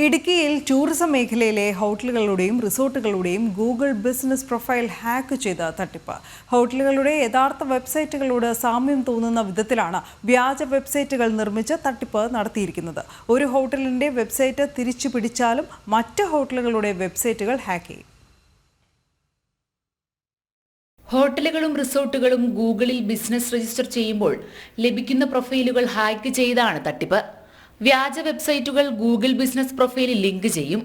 ഇടുക്കിയിൽ ടൂറിസം മേഖലയിലെ ഹോട്ടലുകളുടെയും റിസോർട്ടുകളുടെയും Google business profile hack ചെയ്ത തട്ടിപ്പ്. ഹോട്ടലുകളുടെ യഥാർത്ഥ വെബ്സൈറ്റുകളോട് സാമ്യം തോന്നുന്ന വിധത്തിലാണ് വ്യാജ വെബ്സൈറ്റുകൾ നിർമ്മിച്ച് തട്ടിപ്പ് നടത്തിയിരിക്കുന്നത്. ഒരു ഹോട്ടലിന്റെ വെബ്സൈറ്റ് തിരിച്ചു പിടിച്ചാലും മറ്റ് ഹോട്ടലുകളുടെ വെബ്സൈറ്റുകൾ ഹാക്ക് ചെയ്യും. ഹോട്ടലുകളും റിസോർട്ടുകളും ഗൂഗിളിൽ ബിസിനസ് രജിസ്റ്റർ ചെയ്യുമ്പോൾ ലഭിക്കുന്ന പ്രൊഫൈലുകൾ ഹാക്ക് ചെയ്താണ് തട്ടിപ്പ്. വ്യാജ വെബ്സൈറ്റുകൾ ഗൂഗിൾ ബിസിനസ് പ്രൊഫൈലിൽ ലിങ്ക് ചെയ്യും.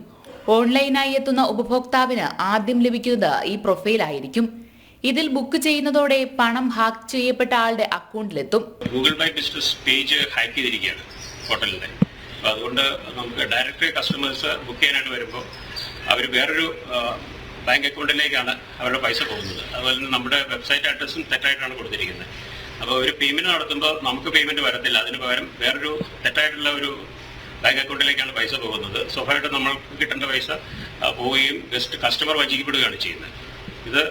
ഓൺലൈനായി എത്തുന്ന ഉപഭോക്താവിന് ആദ്യം ലഭിക്കുന്നത് ഈ പ്രൊഫൈലായിരിക്കും. ഇതിൽ ബുക്ക് ചെയ്യുന്നതോടെ പണം ഹാക്ക് ചെയ്യപ്പെട്ട ആളുടെ അക്കൗണ്ടിലെത്തും. Google my business page hack ചെയ്തിരിക്കുകയാണ് ഹോട്ടലിന്റെ. അതുകൊണ്ട് നമുക്ക് ഡയറക്റ്റ് കസ്റ്റമേഴ്സ് ബുക്ക് ചെയ്യാനായിട്ട് വരുമ്പോൾ അവർ വേറൊരു ബാങ്ക് അക്കൗണ്ടിലേക്കാണ് അവരുടെ പൈസ പോകുന്നത്. അതുപോലെ തന്നെ നമ്മുടെ വെബ്സൈറ്റ് അഡ്രസ്സും തെറ്റായിട്ടാണ് കൊടുത്തിരിക്കുന്നത്. അപ്പോൾ ഒരു പേയ്മെന്റ് നടത്തുമ്പോൾ നമുക്ക് പേയ്മെന്റ് വരത്തില്ല, അതിന് പകരം വേറൊരു തെറ്റായിട്ടുള്ള ഒരു ബാങ്ക് അക്കൗണ്ടിലേക്കാണ് പൈസ പോകുന്നത്. സ്വാഭാവികമായിട്ടും നമ്മൾക്ക് കിട്ടേണ്ട പൈസ പോവുകയും കസ്റ്റമർ വഞ്ചിക്കപ്പെടുകയാണ് ചെയ്യുന്നത്. ഇത്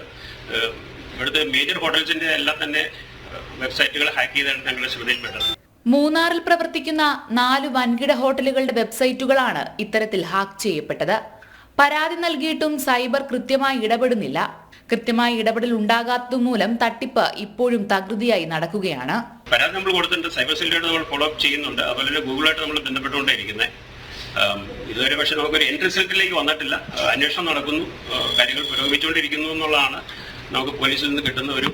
ഇവിടുത്തെ മേജർ ഹോട്ടൽസിന്റെ എല്ലാം തന്നെ വെബ്സൈറ്റുകൾ ഹാക്ക് ചെയ്താണ് ഞങ്ങളുടെ ശ്രദ്ധയിൽപ്പെട്ടത്. മൂന്നാറിൽ പ്രവർത്തിക്കുന്ന 4 വൻകിട ഹോട്ടലുകളുടെ വെബ്സൈറ്റുകളാണ് ഇത്തരത്തിൽ ഹാക്ക് ചെയ്യപ്പെട്ടത്. പരാതി നൽകിയിട്ടും സൈബർ കൃത്യമായി ഇടപെടുന്നില്ല. കൃത്യമായി ഇടപെടൽ ഉണ്ടാകാത്തതുമൂലം തട്ടിപ്പ് ഇപ്പോഴും തകൃതിയായി നടക്കുകയാണ്. പരാതി നമ്മൾ കൊടുത്തിട്ടുണ്ട്, സൈബർ സെല്ലുമായിട്ട് നമ്മൾ ഫോളോ അപ്പ് ചെയ്യുന്നുണ്ട്. അതുപോലെ തന്നെ ഗൂഗിളായിട്ട് നമ്മൾ ബന്ധപ്പെട്ടുകൊണ്ടിരിക്കുന്നത്. ഇതുവരെ പക്ഷെ നമുക്കൊരു എൻഡ് റിസൾട്ടിലേക്ക് വന്നിട്ടില്ല. അന്വേഷണം നടക്കുന്നു, കാര്യങ്ങൾ പുരോഗമിച്ചുകൊണ്ടിരിക്കുന്നു എന്നുള്ളതാണ് നമുക്ക് പോലീസിൽ നിന്ന് കിട്ടുന്ന ഒരു.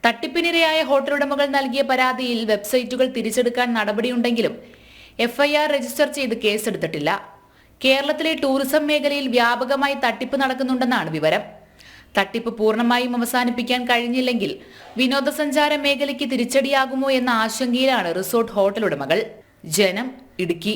തട്ടിപ്പിനിരയായ ഹോട്ടൽ ഉടമകൾ നൽകിയ പരാതിയിൽ വെബ്സൈറ്റുകൾ തിരിച്ചെടുക്കാൻ നടപടിയുണ്ടെങ്കിലും FIR രജിസ്റ്റർ ചെയ്ത് കേസെടുത്തിട്ടില്ല. കേരളത്തിലെ ടൂറിസം മേഖലയിൽ വ്യാപകമായി തട്ടിപ്പ് നടക്കുന്നുണ്ടെന്നാണ് വിവരം. തട്ടിപ്പ് പൂർണ്ണമായും അവസാനിപ്പിക്കാൻ കഴിഞ്ഞില്ലെങ്കിൽ വിനോദസഞ്ചാര മേഖലയ്ക്ക് തിരിച്ചടിയാകുമോ എന്ന ആശങ്കയിലാണ് റിസോർട്ട് ഹോട്ടൽ ഉടമകൾ. ജനം, ഇടുക്കി.